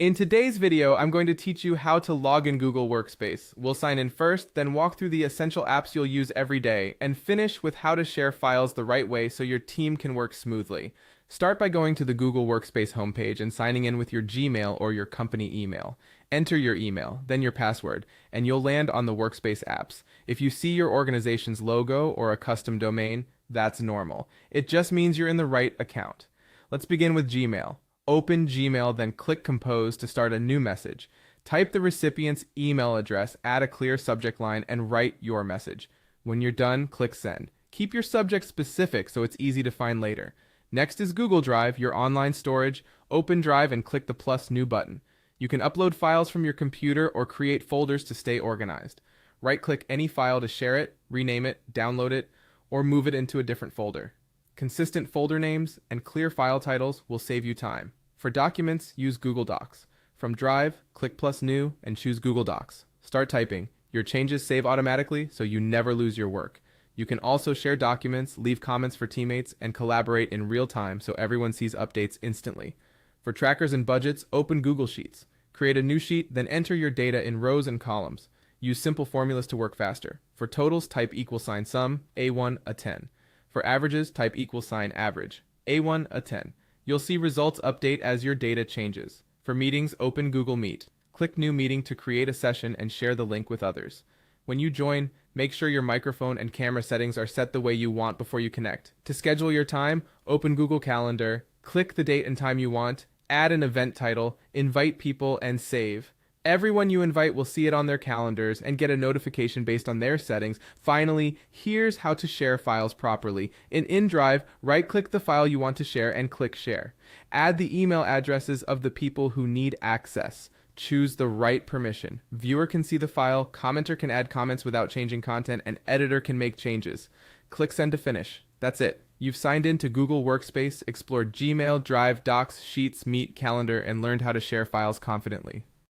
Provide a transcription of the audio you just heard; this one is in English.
In today's video, I'm going to teach you how to log in Google Workspace. We'll sign in first, then walk through the essential apps you'll use every day, and finish with how to share files the right way so your team can work smoothly. Start by going to the Google Workspace homepage and signing in with your Gmail or your company email. Enter your email, then your password, and you'll land on the Workspace apps. If you see your organization's logo or a custom domain, that's normal. It just means you're in the right account. Let's begin with Gmail. Open Gmail, then click Compose to start a new message. Type the recipient's email address, add a clear subject line, and write your message. When you're done, click Send. Keep your subject specific so it's easy to find later. Next is Google Drive, your online storage. Open Drive and click the plus new button. You can upload files from your computer or create folders to stay organized. Right-click any file to share it, rename it, download it, or move it into a different folder. Consistent folder names and clear file titles will save you time. For documents, use Google Docs. From Drive, click plus new and choose Google Docs. Start typing. Your changes save automatically so you never lose your work. You can also share documents, leave comments for teammates, and collaborate in real time so everyone sees updates instantly. For trackers and budgets, open Google Sheets. Create a new sheet, then enter your data in rows and columns. Use simple formulas to work faster. For totals, type =sum, A1, a 10. For averages, type =average, A1, a 10. You'll see results update as your data changes. For meetings, open Google Meet. Click New Meeting to create a session and share the link with others. When you join, make sure your microphone and camera settings are set the way you want before you connect. To schedule your time, open Google Calendar, click the date and time you want, add an event title, invite people, and save. Everyone you invite will see it on their calendars and get a notification based on their settings. Finally, here's how to share files properly. In InDrive, right-click the file you want to share and click Share. Add the email addresses of the people who need access. Choose the right permission. Viewer can see the file, commenter can add comments without changing content, and editor can make changes. Click Send to finish. That's it. You've signed in to Google Workspace, explored Gmail, Drive, Docs, Sheets, Meet, Calendar, and learned how to share files confidently.